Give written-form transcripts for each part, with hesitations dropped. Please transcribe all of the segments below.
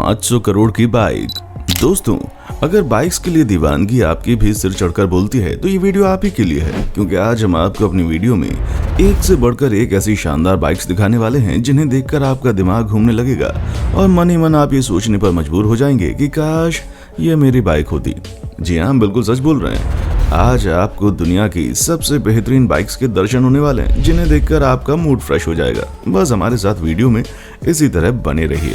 500 करोड़ की बाइक। दोस्तों, अगर बाइक्स के लिए दीवानगी आपकी भी सिर चढ़कर बोलती है तो ये वीडियो आप ही के लिए है, क्योंकि आज हम आपको अपनी वीडियो में एक से बढ़कर एक ऐसी शानदार बाइक्स दिखाने वाले हैं जिन्हें देखकर आपका दिमाग घूमने लगेगा और मन ही मन आप ये सोचने पर मजबूर हो जाएंगे कि काश ये मेरी बाइक होती। जी हाँ, बिल्कुल सच बोल रहे हैं। आज आपको दुनिया की सबसे बेहतरीन बाइक्स के दर्शन होने वाले हैं जिन्हें देखकर आपका मूड फ्रेश हो जाएगा। बस हमारे साथ वीडियो में इसी तरह बने रहिए।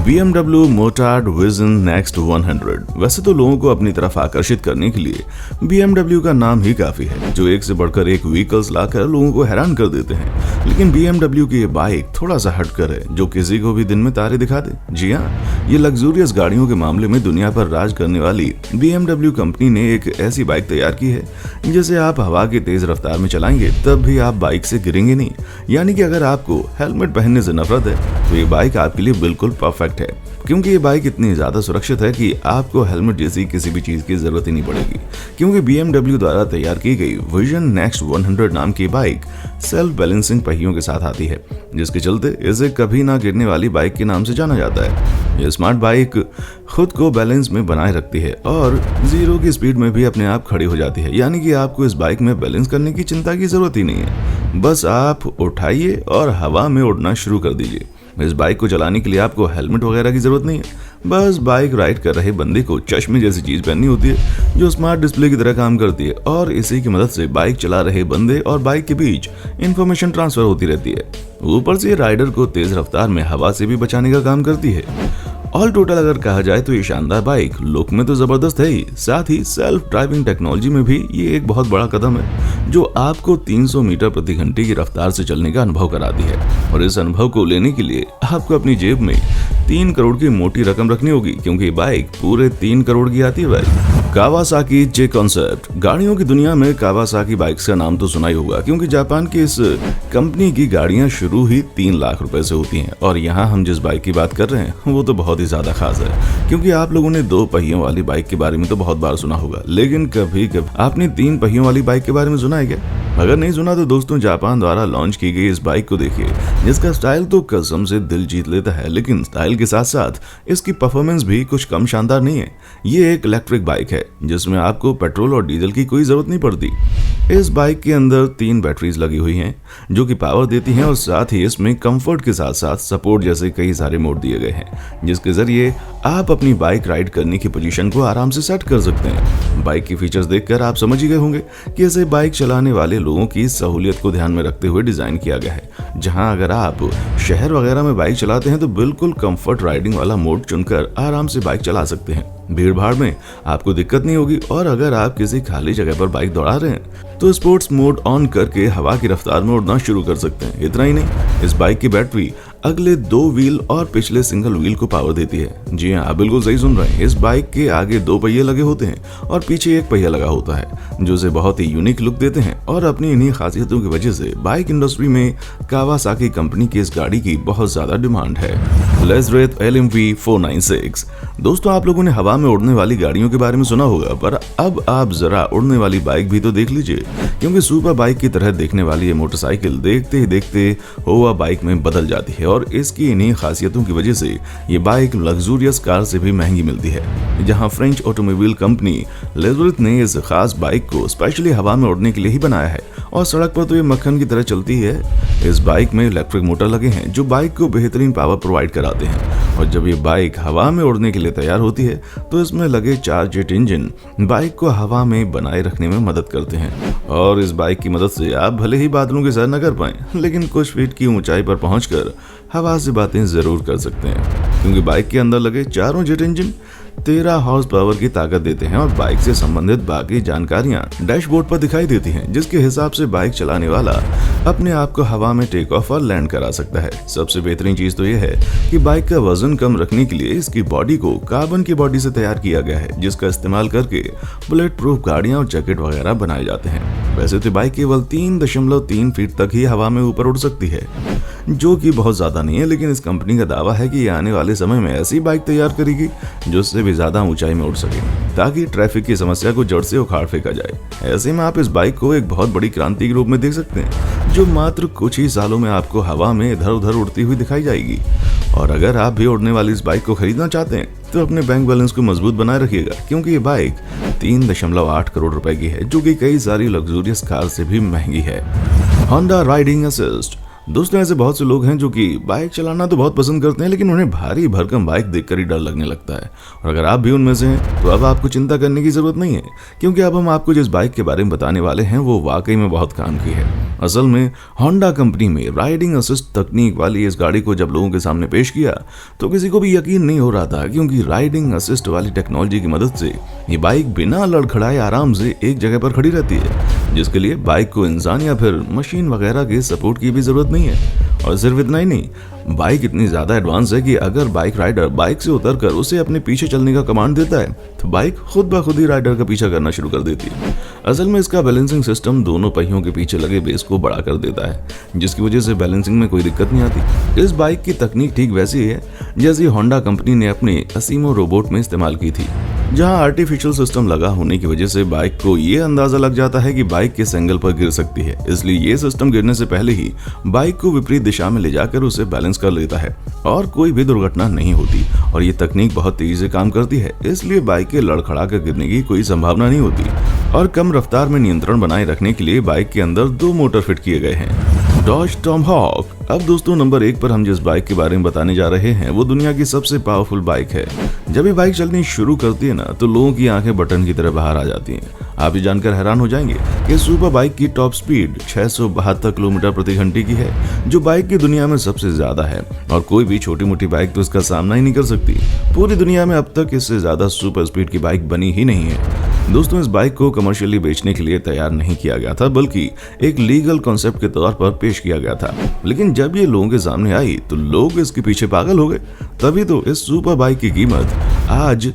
BMW motard vision next 100। वैसे तो लोगों को अपनी तरफ आकर्षित करने के लिए BMW का नाम ही काफी है, जो एक से बढ़कर एक व्हीकल्स लाकर लोगों को हैरान कर देते हैं। लेकिन BMW की ये बाइक थोड़ा सा हटकर है, जो किसी को भी दिन में तारे दिखा दे। जी हाँ, ये लग्जूरियस गाड़ियों के मामले में दुनिया पर राज करने वाली BMW कंपनी ने एक ऐसी बाइक तैयार की है जिसे आप हवा की तेज रफ्तार में चलाएंगे तब भी आप बाइक से गिरेंगे नहीं। यानी कि अगर आपको हेलमेट पहनने से नफरत है तो ये बाइक आपके लिए बिल्कुल परफेक्ट है, क्योंकि ये बाइक इतनी ज्यादा सुरक्षित है कि आपको हेलमेट जैसी किसी भी चीज की जरूरत ही नहीं पड़ेगी। क्योंकि BMW द्वारा तैयार की गई विजन नेक्स्ट 100 नाम की बाइक सेल्फ बैलेंसिंग पहियों के साथ आती है, जिसके चलते इसे कभी ना गिरने वाली बाइक के नाम से जाना जाता है। ये स्मार्ट बाइक खुद को बैलेंस में बनाए रखती है और 0 की स्पीड में भी अपने आप खड़ी हो जाती है। यानी कि आपको इस बाइक में बैलेंस करने की चिंता की जरूरत ही नहीं है। बस आप उठाइए और हवा में उड़ना शुरू कर दीजिए। इस बाइक को चलाने के लिए आपको हेलमेट वगैरह की जरूरत नहीं है। बस बाइक राइड कर रहे बंदे को चश्मे जैसी चीज पहननी होती है जो स्मार्ट डिस्प्ले की तरह काम करती है, और इसी की मदद से बाइक चला रहे बंदे और बाइक के बीच इंफॉर्मेशन ट्रांसफर होती रहती है। ऊपर से राइडर को तेज रफ्तार में हवा से भी बचाने का काम करती है। ऑल टोटल अगर कहा जाए तो ये शानदार बाइक लुक में तो जबरदस्त है ही, साथ ही सेल्फ ड्राइविंग टेक्नोलॉजी में भी ये एक बहुत बड़ा कदम है जो आपको 300 मीटर प्रति घंटे की रफ्तार से चलने का अनुभव कराती है। और इस अनुभव को लेने के लिए आपको अपनी जेब में 3 करोड़ की मोटी रकम रखनी होगी, क्योंकि ये बाइक पूरे 3 करोड़ की आती है भाई। कावासाकी जे कॉन्सेप्ट। गाड़ियों की दुनिया में कावासाकी बाइक्स का नाम तो सुना ही होगा, क्योंकि जापान की इस कंपनी की गाड़ियां शुरू ही 3 लाख रुपए से होती हैं। और यहाँ हम जिस बाइक की बात कर रहे हैं वो तो बहुत ही ज्यादा खास है, क्योंकि आप लोगों ने 2 पहियों वाली बाइक के बारे में तो बहुत बार सुना होगा, लेकिन कभी आपने 3 पहियों वाली बाइक के बारे में सुना है क्या? अगर नहीं सुना तो दोस्तों, जापान द्वारा लॉन्च की गई इस बाइक को देखिए, जिसका स्टाइल तो कसम से दिल जीत लेता है, लेकिन स्टाइल के साथ साथ इसकी परफॉर्मेंस भी कुछ कम शानदार नहीं है। ये एक इलेक्ट्रिक बाइक है जिसमें आपको पेट्रोल और डीजल की कोई जरूरत नहीं पड़ती। इस बाइक के अंदर 3 बैटरीज लगी हुई हैं जो कि पावर देती हैं, और साथ ही इसमें कंफर्ट के साथ साथ सपोर्ट जैसे कई सारे मोड दिए गए हैं, जिसके जरिए आप अपनी बाइक राइड करने की पोजीशन को आराम से सेट कर सकते हैं। बाइक की फीचर्स देखकर आप समझ ही गए होंगे कि इसे बाइक चलाने वाले लोगों की सहूलियत को ध्यान में रखते हुए डिजाइन किया गया है, जहां अगर आप शहर वगैरह में बाइक चलाते हैं तो बिल्कुल कंफर्ट राइडिंग वाला मोड चुनकर आराम से बाइक चला सकते हैं। भीड़ भाड़ में आपको दिक्कत नहीं होगी। और अगर आप किसी खाली जगह पर बाइक दौड़ा रहे हैं तो स्पोर्ट्स मोड ऑन करके हवा की रफ्तार में उड़ना शुरू कर सकते हैं। इतना ही नहीं, इस बाइक की बैटरी अगले 2 व्हील और पिछले सिंगल व्हील को पावर देती है। जी हाँ, आप बिल्कुल सही सुन रहे हैं। इस बाइक के आगे 2 पहिए लगे होते हैं और पीछे 1 पहिया लगा होता है, जो इसे बहुत ही यूनिक लुक देते हैं। और अपनी इन्हीं खासियतों की वजह से बाइक इंडस्ट्री में कावासाकी कंपनी की इस गाड़ी की बहुत ज्यादा डिमांड है। लेज़रेथ LMV 496। दोस्तों, आप लोगों ने हवा में उड़ने वाली गाड़ियों के बारे में सुना होगा, पर अब आप जरा उड़ने वाली बाइक भी तो देख लीजिए, क्योंकि सुपर बाइक की तरह देखने वाली ये मोटरसाइकिल देखते ही देखते हुआ बाइक में बदल जाती है। और इसकी इन्हीं खासियतों की वजह से ये बाइक लग्जूरियस कार से भी महंगी मिलती है। जहां फ्रेंच ऑटोमोबाइल कंपनी लेज़रेथ ने इस खास बाइक को स्पेशली हवा में उड़ने के लिए ही बनाया है, और सड़क पर तो ये मक्खन की तरह चलती है। इस बाइक में इलेक्ट्रिक मोटर लगे हैं जो बाइक को बेहतरीन पावर प्रोवाइड कराते हैं, और जब ये बाइक हवा में उड़ने के लिए तैयार होती है तो इसमें लगे 4 जेट इंजन बाइक को हवा में बनाए रखने में मदद करते हैं। और इस बाइक की मदद से आप भले ही बादलों के सैर न कर पाएं, लेकिन कुछ फीट की ऊंचाई पर पहुंचकर हवा से बातें जरूर कर सकते हैं, क्योंकि बाइक के अंदर लगे 4 जेट इंजन 13 हॉर्स पावर की ताकत देते हैं। और बाइक से संबंधित बाकी जानकारियां डैशबोर्ड पर दिखाई देती हैं, जिसके हिसाब से बाइक चलाने वाला अपने आप को हवा में टेक ऑफ और लैंड करा सकता है। सबसे बेहतरीन चीज तो यह है कि बाइक का वजन कम रखने के लिए इसकी बॉडी को कार्बन की बॉडी से तैयार किया गया है, जिसका इस्तेमाल करके बुलेट प्रूफ गाड़ियां और जैकेट वगैरह बनाए जाते हैं। वैसे तो बाइक केवल 3.3 फीट तक ही हवा में ऊपर उड़ सकती है, जो कि बहुत ज्यादा नहीं है, लेकिन इस कंपनी का दावा है कि ये आने वाले समय में ऐसी बाइक तैयार करेगी जो उससे भी ज्यादा ऊंचाई में उड़ सके, ताकि ट्रैफिक की समस्या को जड़ से उखाड़ फेंका जाए। ऐसे में आप इस बाइक को एक बहुत बड़ी क्रांति के रूप में देख सकते हैं, जो मात्र कुछ ही सालों में आपको हवा में इधर उधर उड़ती हुई दिखाई जाएगी। और अगर आप भी उड़ने वाली इस बाइक को खरीदना चाहते हैं तो अपने बैंक बैलेंस को मजबूत बनाए रखिएगा, क्योंकि ये बाइक 3.8 करोड़ रुपए की है, जो कि कई सारी लग्जूरियस कार से भी महंगी है। Honda riding assist. दोस्तों, ऐसे बहुत से लोग हैं जो कि बाइक चलाना तो बहुत पसंद करते हैं, लेकिन उन्हें भारी भरकम बाइक देखकर ही डर लगने लगता है। और अगर आप भी उनमें से हैं तो अब आपको चिंता करने की जरूरत नहीं है, क्योंकि अब हम आपको जिस बाइक के बारे में बताने वाले हैं वो वाकई में बहुत काम की है। असल में होंडा कंपनी में राइडिंग असिस्ट तकनीक वाली इस गाड़ी को जब लोगों के सामने पेश किया तो किसी को भी यकीन नहीं हो रहा था, क्योंकि राइडिंग असिस्ट वाली टेक्नोलॉजी की मदद से ये बाइक बिना लड़खड़ाए आराम से एक जगह पर खड़ी रहती है, जिसके लिए बाइक को इंसान या फिर मशीन वगैरह के सपोर्ट की भी जरूरत नहीं है। और सिर्फ इतना ही नहीं, बाइक इतनी ज्यादा एडवांस है कि अगर बाइक राइडर बाइक से उतरकर उसे अपने पीछे चलने का कमांड देता है तो बाइक खुद ब खुद ही राइडर का पीछा करना शुरू कर देती है। असल में इसका बैलेंसिंग सिस्टम दोनों पहियों के पीछे लगे बेस को बड़ा कर देता है, जिसकी वजह से बैलेंसिंग में कोई दिक्कत नहीं आती। इस बाइक की तकनीक ठीक वैसी है जैसी होंडा कंपनी ने अपने असीमो रोबोट में इस्तेमाल की थी, जहां आर्टिफिशियल सिस्टम लगा होने की वजह से बाइक को ये अंदाजा लग जाता है कि बाइक किस एंगल पर गिर सकती है। इसलिए ये सिस्टम गिरने से पहले ही बाइक को विपरीत दिशा में ले जाकर उसे बैलेंस कर लेता है और कोई भी दुर्घटना नहीं होती। और ये तकनीक बहुत तेजी से काम करती है, इसलिए बाइक के लड़खड़ा कर गिरने की कोई संभावना नहीं होती। और कम रफ्तार में नियंत्रण बनाए रखने के लिए बाइक के अंदर 2 मोटर फिट किए गए हैं। Dodge Tomahawk. अब दोस्तों, नंबर 1 पर हम जिस बाइक के बारे में बताने जा रहे हैं वो दुनिया की सबसे पावरफुल बाइक है। जब ये बाइक चलनी शुरू करती है ना तो लोगों की आंखें बटन की तरह बाहर आ जाती हैं। आप ये जानकर हैरान हो जाएंगे कि सुपर बाइक की टॉप स्पीड 672 किलोमीटर प्रति घंटे की है, जो बाइक की दुनिया में सबसे ज्यादा है। और कोई भी छोटी मोटी बाइक तो इसका सामना ही नहीं कर सकती। पूरी दुनिया में अब तक इससे ज्यादा सुपर स्पीड की बाइक बनी ही नहीं है। दोस्तों, इस बाइक को कमर्शियली बेचने के लिए तैयार नहीं किया गया था, बल्कि एक लीगल कॉन्सेप्ट के तौर पर पेश किया गया था। लेकिन जब ये लोगों के सामने आई तो लोग इसके पीछे पागल हो गए। तभी तो इस सुपर बाइक की कीमत आज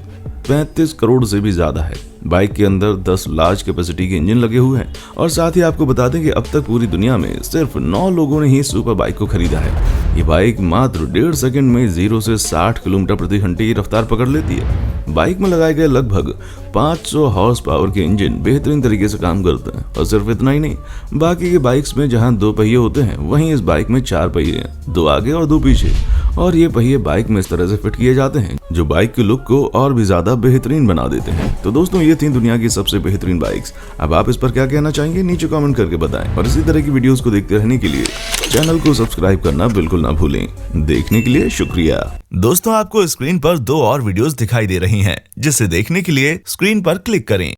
35 करोड़ से भी ज्यादा है। बाइक के अंदर 10 लार्ज कैपेसिटी के इंजन लगे हुए हैं। और साथ ही आपको बता दें कि अब तक पूरी दुनिया में सिर्फ 9 लोगों ने ही सुपर बाइक को खरीदा है। ये बाइक मात्र 1.5 सेकंड में 0 से 60 किलोमीटर प्रति घंटे की रफ्तार पकड़ लेती है। बाइक में लगाए गए लगभग 500 हॉर्स पावर के इंजन बेहतरीन तरीके से काम करते हैं। और सिर्फ इतना ही नहीं, बाकी के बाइक्स में जहां 2 पहिए होते हैं वहीं इस बाइक में 4 पहिए हैं, 2 आगे और 2 पीछे। और ये पहिए बाइक में इस तरह से फिट किए जाते हैं जो बाइक के लुक को और भी ज्यादा बेहतरीन बना देते हैं। तो दोस्तों, ये थी दुनिया की सबसे बेहतरीन बाइक्स। अब आप इस पर क्या कहना चाहेंगे नीचे कमेंट करके बताएं। और इसी तरह की वीडियोस को देखते रहने के लिए चैनल को सब्सक्राइब करना बिल्कुल ना भूलें। देखने के लिए शुक्रिया। दोस्तों, आपको स्क्रीन पर 2 और वीडियोस दिखाई दे रही हैं, जिसे देखने के लिए स्क्रीन पर क्लिक करें।